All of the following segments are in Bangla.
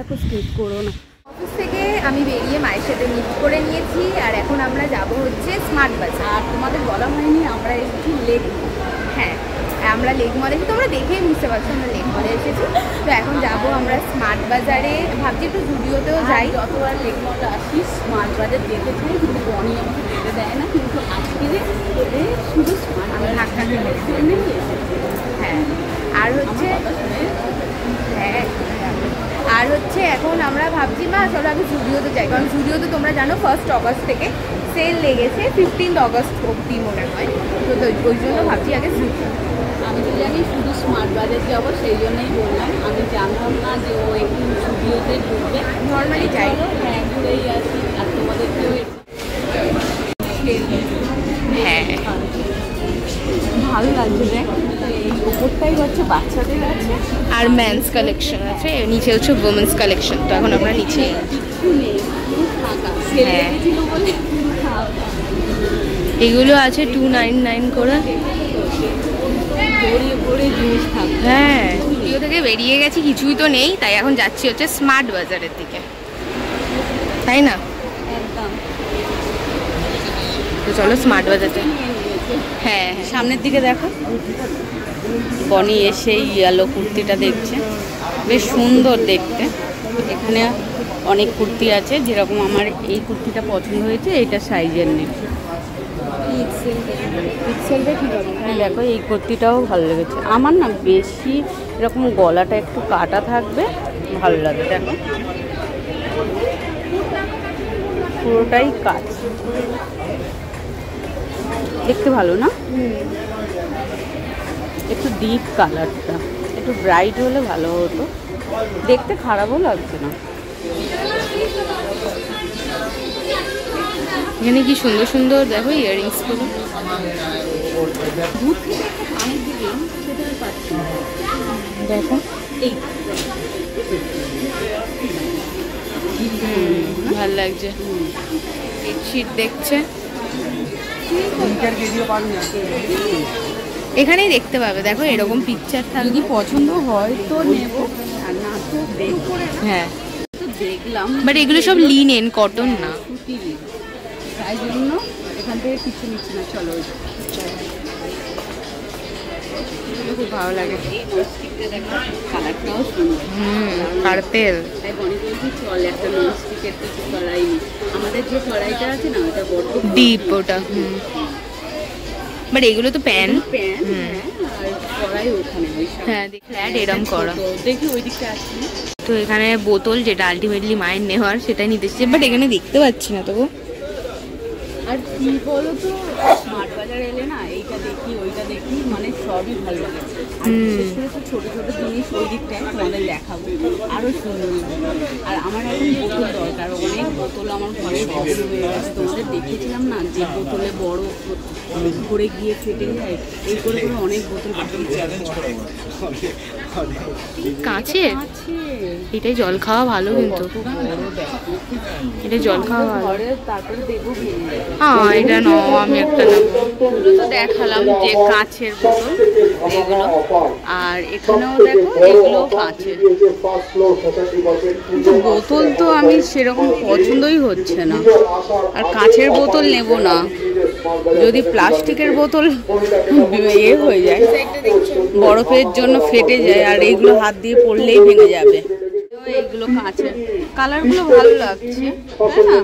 দেখো, স্কিপ করো না। অফিস থেকে আমি বেরিয়ে মায়ের সাথে মিট করে নিয়েছি, আর এখন আমরা যাব হচ্ছে স্মার্ট বাজার। আর তোমাদের বলা হয়নি আমরা এসেছি লেক। হ্যাঁ, আমরা লেক মলে এসেছি, তোমরা দেখেই বুঝতে পারছো আমরা লেক মলে এসেছি। তো এখন যাব আমরা স্মার্ট বাজারে, ভাবছি একটু জুডিওতেও যাই। যতবার লেক মলে আসি স্মার্ট বাজার যেতে চাই, কিন্তু বনি আমাকে যেতে দেয় না। কিন্তু আজকে শুধু স্মার্ট আমি ধাক্কা খেলে হ্যাঁ। আর হচ্ছে হ্যাঁ, আর হচ্ছে এখন আমরা ভাবছি মা চলো আগে জুডিওতে যাই, কারণ জুডিওতে তোমরা জানো 1 অগস্ট থেকে সেল লেগেছে, 15 অগস্ট অবধি মনে হয়। তো ওই জন্য ভাবছি আগে জুডিও। আমি তো জানি শুধু স্মার্ট বাজার যাবো, সেই জন্যই বললাম। আমি জানতাম না যে ও একটু জুডিওতে ঢুকবে। নর্মালি যাই, হ্যাঁ ঘুরেই আসি। আর তোমাদেরকেও হ্যাঁ ভালো লাগছে। দেখ এই ওপরটাই হচ্ছে বাচ্চাদের আছে, আর মেন্স কালেকশন আছে, নিচে হচ্ছে ওমেন্স কালেকশন। তো এখন আমরা নিচে কিছু নেই, পুরো ফাঁকা। সেল হ্যাঁ। লেগেছিল বলে এগুলো আছে 299 করে। ভরে ভরে জিনিস থাকবে। হ্যাঁ, জুডিও থেকে বেরিয়ে গেছি, কিছুই তো নেই, তাই এখন যাচ্ছি হচ্ছে স্মার্ট বাজারের দিকে, তাই না? একদম। তো চলো স্মার্ট বাজারটা। হ্যাঁ, সামনের দিকে দেখো, বনি এসে ইয়েলো কুর্তিটা দেখছে, বেশ সুন্দর দেখতে। এখানে অনেক কুর্তি আছে, যেরকম আমার এই কুর্তিটা পছন্দ হয়েছে, এইটা সাইজের নেই। দেখো এই কুর্তিটাও ভালো লেগেছে আমার, না বেশি এরকম গলাটা একটু কাটা থাকবে, ভালো লাগে। দেখো পুরোটাই কাজ, দেখতে ভালো না? একটু ডিপ কালারটা, একটু ব্রাইট হলে ভালো হতো, দেখতে খারাপও লাগছে না। এখানে কি সুন্দর সুন্দর দেখো ইয়াররিংস গুলো। দেখো এই ভাল লাগছে, বেডশিট দেখছে, এখানেই দেখতে পাবে। দেখো এরকম পিকচার থাকবে, যদি পছন্দ হয় তো নেব, আর না তো দেখবো। হ্যাঁ তো দেখলাম, বাট এগুলো সব লিনেন, কটন না। সুতির, তাই জন্য এখান থেকে কিছু নিচ্ছি না। চলো খুব ভালো লাগে। এই ননস্টিকটা দেখো, কালারটাও সুন্দর। পার্পেল। তাই বনি বলছি চল একটা ননস্টিকের কিছু কড়াই নিই। আমাদের যে কড়াইটা আছে না, ওটা বড্ড ডিপ ওটা। বাট এগুলো তো প্যান। প্যান, হ্যাঁ, আর কড়াই ওখানে ওই হ্যাঁ, ফ্ল্যাট এরম করা। দেখি ওই দিকটা আছে। তো এখানে বোতল, যেটা আলটিমেটলি মায়ের নেওয়ার, সেটাই নিতে এসেছে, বাট এখানে দেখতে পাচ্ছি না তবু। আর কি বলো তো, স্মার্ট বাজার এলে না এইটা দেখি ওইটা দেখি, মানে সবই ভালো লাগে। আর বিশেষ করে তো ছোটো ছোটো জিনিস ওই দিকটায় তোমাদের দেখাবো, আরও সুন্দর লাগে। আর আমার এখন বোতল দরকার, অনেক বোতল আমার ঘরে শক্ত হয়ে গেছে। তোমাদের দেখেছিলাম না যে বোতলে বড় ভরে গিয়ে ফেটে যায়, এই করে করে অনেক বোতল কাছে আছে। এটাই জল খাওয়া ভালো, কিন্তু এটা জল খাওয়া ভালো। ঘরে তারপরে দেখবো হ্যাঁ, এটা নাও, আমি একটা নেবো। এগুলো তো দেখালাম যে কাঁচের বোতল এগুলো, আর এখানেও দেখো এগুলো কাঁচের বোতল। তো আমি সেরকম পছন্দই হচ্ছে না, আর কাঁচের বোতল নেব না। যদি প্লাস্টিকের বোতল ইয়ে হয়ে যায়, বরফের জন্য ফেটে যায়, আর এইগুলো হাত দিয়ে পড়লেই ভেঙে যাবে। এইগুলো কাঁচের, কালারগুলো ভালো লাগছে, তাই না?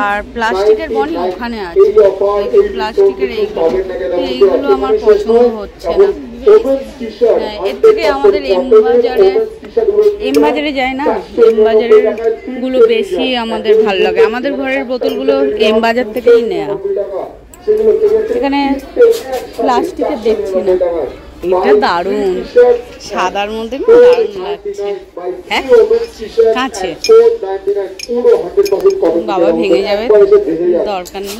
আর প্লাস্টিকের বনি ওখানে আছে, প্লাস্টিকের এইগুলো আমার পছন্দ হচ্ছে না। এর থেকে আমাদের এম বাজারে যায় না, এম বাজারের গুলো বেশি আমাদের ভালো লাগে। আমাদের ঘরের বোতলগুলো এম বাজার থেকেই নেয়া। এখানে প্লাস্টিকের দেখছি না। এটা দারুণ, সাদার মধ্যে না দারুণ লাগছে। হ্যাঁ, কাছে বাবা ভেঙে যাবে, দরকার নেই।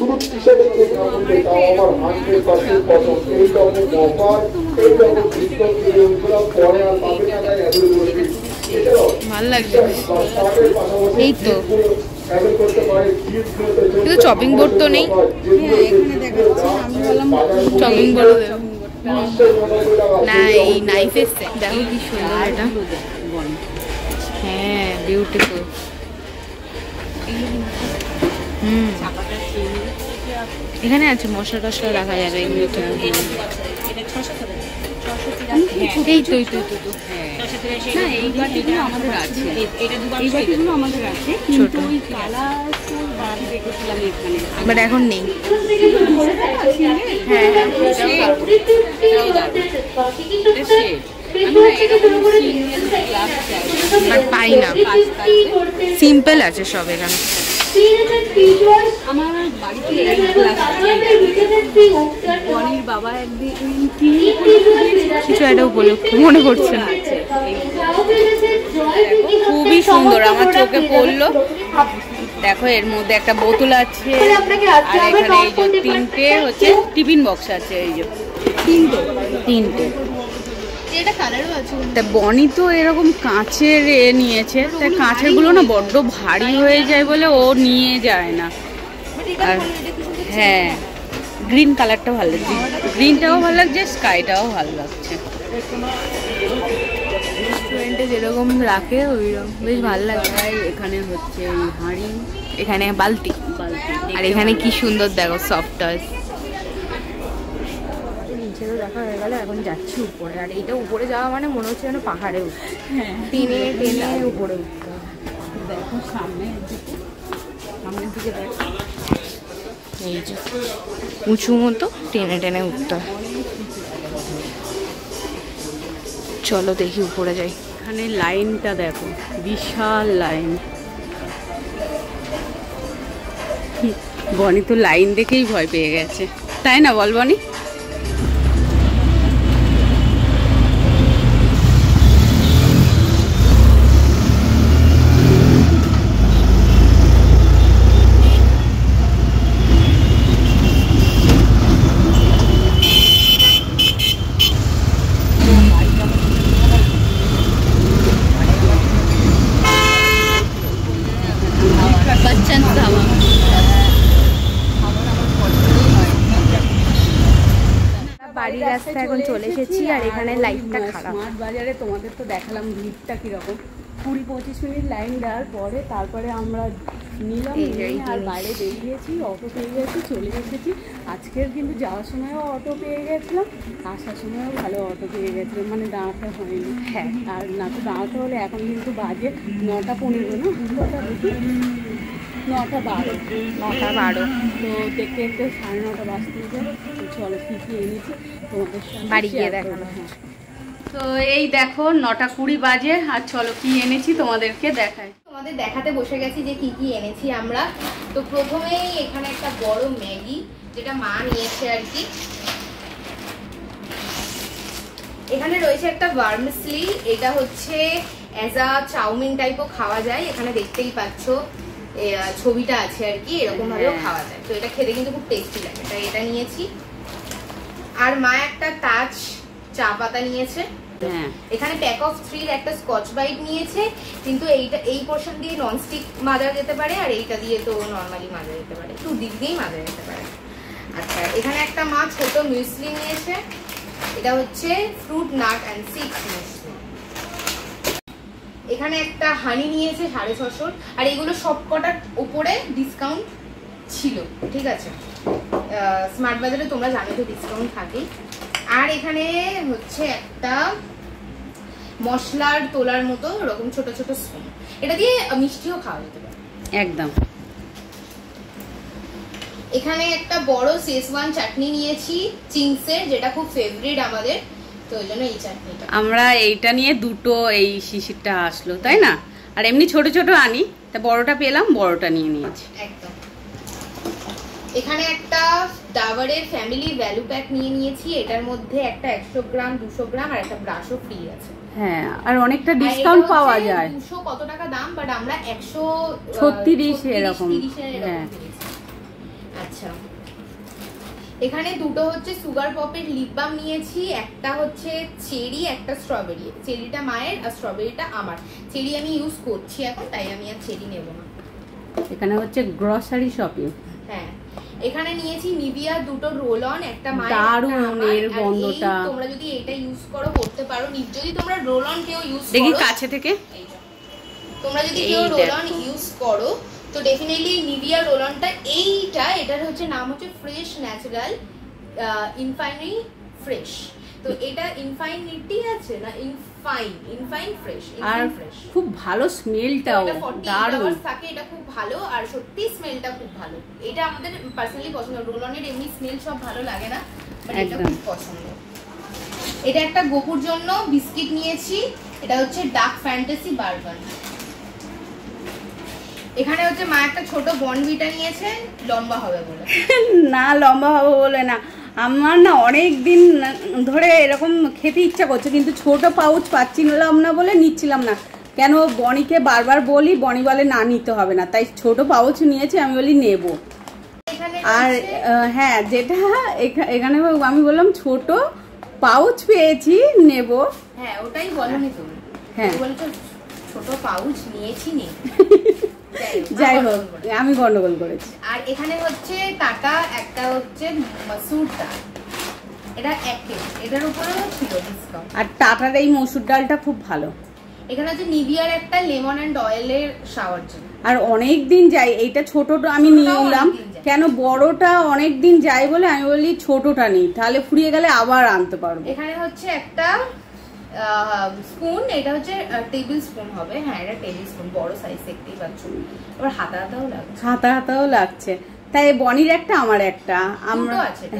ভালো লাগছে, এই তো। কিন্তু চপিং বোর্ড তো নেই। এখানে দেখাচ্ছে, আমি বললাম চপিং বোর্ড না এই নাইফের সেট দেখো কি সুন্দর এটা। হ্যাঁ বিউটিফুল। এখানে আছে মশলা টশলা রাখা যাবে এগুলো তো। এই তো এই বাটিগুলো আমাদের আছে, এই বাটিগুলো আমাদের আছে, কিন্তু ওই কালার বার দেখেছিলাম এখানে, বাট এখন নেই। হ্যাঁ বাট পাই না, সিম্পল আছে সব এখানে। আমার বাড়িতে বনির বাবা একদিন কিছু একটা উপলক্ষে মনে করছে না। খুবই সুন্দর, আমার চোখে পড়লো। দেখো এর মধ্যে একটা বোতল আছে, আর এখানে এই যে তিনটে হচ্ছে টিফিন বক্স আছে, এই যে তিনটে। তা বনি তো এরকম কাঁচের নিয়েছে, তাই কাঁচের গুলো না বড্ড ভারী হয়ে যায় বলে ও নিয়ে যায় না। আর হ্যাঁ গ্রিন কালারটা ভালো লাগছে, গ্রিনটাও ভালো লাগছে, স্কাইটাও ভালো লাগছে। রেস্টুরেন্টে যেরকম রাখে ওইরকম বেশ ভালো লাগে। এখানে হচ্ছে এই হাঁড়ি, এখানে বালতি, আর এখানে কি সুন্দর দেখো সফট টয়েস। নিচে তো দেখা হয়ে গেল, এখন যাচ্ছি উপরে। আর এইটা উপরে যাওয়া মানে মনে হচ্ছে যেন পাহাড়ে উঠছে, টেনে টেনে উপরে উঠতে। দেখো সামনের দিকে দেখো, এই যে উঁচু মতো টেনে টেনে উঠতে। চলো দেখি উপরে যাই। এখানে লাইনটা দেখো, বিশাল লাইন। বনি তো লাইন দেখেই ভয় পেয়ে গেছে, তাই না বল বনি? বাড়ির রাস্তা এখন চলে এসেছি, আর এখানে লাইটটা খারাপ। স্মার্ট বাজারে তোমাদের তো দেখালাম ভিড়টা কিরকম, 20-25 মিনিট লাইন দেওয়ার পরে তারপরে আমরা নিলাম, আর বাইরে বেরিয়েছি, অটো পেয়ে গেছি, চলে এসেছি। আজকের কিন্তু যাওয়ার সময়ও অটো পেয়ে গেছিলাম, আসার সময়ও ভালো অটো পেয়ে গেছিলাম, মানে দাঁড়াতে হয়নি। হ্যাঁ, আর না তো দাঁড়াতে হলে এখন কিন্তু বাজে 9:15 না, 9:12 তো দেখতে দেখতে 9:30 বাজতে যায়। তো চলো কী কী এনেছি তোমাদের বাড়ি গিয়ে দেখানো। হ্যাঁ, তো এই দেখো 9:20 বাজে, আর চলো কি এনেছি তোমাদেরকে দেখাই। তোমাদের দেখাতে বসে গেছি যে কি কি এনেছি আমরা। তো প্রথমেই এখানে একটা বড় ম্যাগি, যেটা মা নিয়েছে আর কি। এখানে রয়েছে একটা ভার্মিসলি, এটা হচ্ছে অ্যাজ আ চাউমিন টাইপও খাওয়া যায়, এখানে দেখতেই পাচ্ছ ছবিটা আছে আর কি, এরকম ভাবেও খাওয়া যায়। তো এটা খেতে কিন্তু খুব টেস্টি লাগে, তাই এটা নিয়েছি। আর মা একটা তাজ চা পাতা নিয়েছে। এখানে প্যাক অফ 3 একটা স্কচ ব্রাইট নিয়েছে, কিন্তু এই পোর্শন দিয়ে ননস্টিক মাজা যেতে পারে, আর এইটা দিয়ে তো নর্মালি মাজা যেতে পারে, 2 দিক দিয়েই মাজা যেতে পারে। আচ্ছা, এখানে একটা মা ছোট মিউসলি নিয়েছে, এটা হচ্ছে fruit nut and seeds muesli. এখানে একটা হানি নিয়েছে 650, আর এগুলো সবকটার উপরে ডিসকাউন্ট ছিল, ঠিক আছে। স্মার্ট বাজারে তোমরা জানো তো ডিসকাউন্ট থাকেই। আর এখানে হচ্ছে একটা মশলার তোলার মতো এরকম ছোট ছোট স্পুন, এটা দিয়ে মিষ্টিও খাওয়া যেতে পারে একদম। এখানে একটা বড় শেজওয়ান চাটনি নিয়েছি চিংসের, যেটা খুব ফেভারিট আমাদের, তো ওই জন্য এই চাটনিটা। আমরা এইটা নিয়ে দুটো এই শিশিরটা আসলো, তাই না? আর এমনি ছোট ছোট আনি, তা বড়টা পেলাম, বড়টা নিয়ে নিয়েছি একদম। এখানে একটা ডাবরের ফ্যামিলি ভ্যালু প্যাক নিয়ে নিয়েছি, এটার মধ্যে একটা 100 গ্রাম 200 গ্রাম আর একটা ব্রাশও ফ্রি আছে। হ্যাঁ, আর অনেকটা ডিসকাউন্ট পাওয়া যায়। 200 কত টাকা দাম, বাট আমরা 136 এরকম। হ্যাঁ, আচ্ছা। এখানে দুটো হচ্ছে সুগার পপের লিপ বাম নিয়েছি, একটা হচ্ছে চেরি, একটা স্ট্রবেরি। চেরিটা মায়ের আর স্ট্রবেরিটা আমার। চেরি আমি ইউজ করছি এখন, তাই আমি আর চেরি নেব না। এখানে হচ্ছে গ্রসারি শপিং। হ্যাঁ, এখানে নিয়েছি নিভিয়া দুটো রোল অন, একটা মায়ের দারুণ এর গন্ধটা। তোমরা যদি এটা ইউজ করো করতে পারো, যদি তোমরা রোল অন কেউ ইউজ করো, দেখি কাছে থেকে, তোমরা যদি কেউ রোল অন ইউজ করো তো ডেফিনেটলি নিভিয়া রোল অনটা এইটা, এটার হচ্ছে নাম হচ্ছে ফ্রেশ ন্যাচারাল ইনফাইনি ফ্রেশ। তো এটা ইনফাইনিটি আছে না, ইনফাইন ফ্রেশ, আর খুব ভালো স্মেলটাও দারুণ থাকে, এটা খুব ভালো আর সত্যি স্মেলটা খুব ভালো। এটা আমাদের পার্সোনালি পছন্দ, রোল অনের এমনি স্মেল সব ভালো লাগে না, বাট এটা খুব পছন্দ। এটা একটা গোপুর জন্য বিস্কিট নিয়েছি, এটা হচ্ছে ডার্ক ফ্যান্টাসি বারবান। এখানে হচ্ছে মা একটা ছোট বনভিটা নিয়েছে, লম্বা হবে বলে। না লম্বা হবে বলে না, আমার না অনেক দিন ধরে এরকম খেতে ইচ্ছা করছে, কিন্তু ছোট পাউচ পাচ্ছিলাম না বলে নিচ্ছিলাম না। কেন বনিকে বারবার বলি, বনি বলে না নিতে হবে না, তাই ছোট পাউচ নিয়েছি, আমি বলি নেব। আর হ্যাঁ, যেটা এখানে আমি বললাম ছোট পাউচ পেয়েছি নেব। হ্যাঁ, ওটাই বলনি তুমি। হ্যাঁ, বলছো ছোট পাউচ নিয়েছি নি। যাই হোক, আমি গন্ডগোল করেছি। আর এখানে হচ্ছে টাটা একটা হচ্ছে মসুর ডাল, এটা 1 কেজি, এটার উপরেও ছিল ডিসকাউন্ট। আর টাটার এই মসুর ডালটা খুব ভালো। এখানে হচ্ছে নিভিয়ার একটা লেমন এন্ড অয়েলের শাওয়ার জেল। আর অনেক দিন যায়, এইটা ছোটটা আমি নিয়ে নিলাম, কেন বড়টা অনেক দিন যায় বলে আমি বলি ছোটটা নিই, তাহলে ফুরিয়ে গেলে আবার আনতে পারবো। এখানে হচ্ছে একটা স্পুন, এটা হচ্ছে টেবিল স্পুন হবে। হ্যাঁ, এটা টেবিল স্পুন, বড় সাইজ দেখতেই পাচ্ছ। এবার হাতা হাতাও লাগছে, তাই বনির একটা আমার একটা, আমরা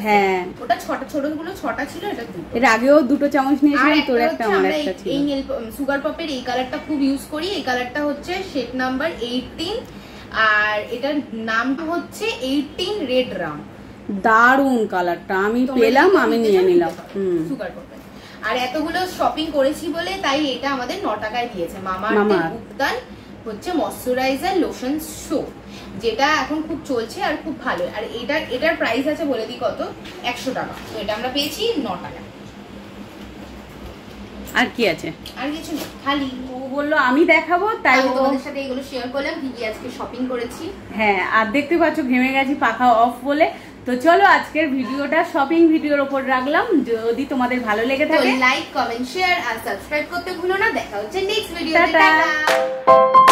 হ্যাঁ ওটা ছোটগুলো 6টা ছিল, এটা 2। এর আগেও 2টো চামচ নিয়েছিলাম, তোর একটা আমার একটা ছিল। এই সুগার পপের এই কালারটা খুব ইউজ করি, এই কালারটা হচ্ছে শেড নাম্বার 18, আর এটার নামটা হচ্ছে 18 রেড রাম। দারুন কালারটা, আমি পেলাম, আমি নিয়ে নিলাম। সুগার পপের। আর এতগুলো শপিং করেছি বলে তাই এটা আমাদের 9 টাকায় দিয়েছে। মামাআর্থের উদ্যান হচ্ছে ময়শ্চারাইজার লোশন সোপ, যেটা এখন খুব চলছে আর খুব ভালো। আর এটার প্রাইস আছে বলে দিই কত, 100 টাকা। তো এটা আমরা পেয়েছি 9 টাকায়। আর কি আছে? আর কিছু না, খালি ও বললো আমি দেখাবো, তাই তোমাদের সাথে এগুলো শেয়ার করলাম কি আজকে শপিং করেছি। হ্যাঁ, আর দেখতে পাচ্ছ ঘেমে গেছি পাখা অফ বলে। তো চলো আজকের ভিডিওটা শপিং ভিডিওর উপর রাখলাম, যদি তোমাদের ভালো লেগে থাকে লাইক, কমেন্ট, শেয়ার আর সাবস্ক্রাইব করতে ভুলো না। দেখা হচ্ছে নেক্সট ভিডিওতে। টাটা।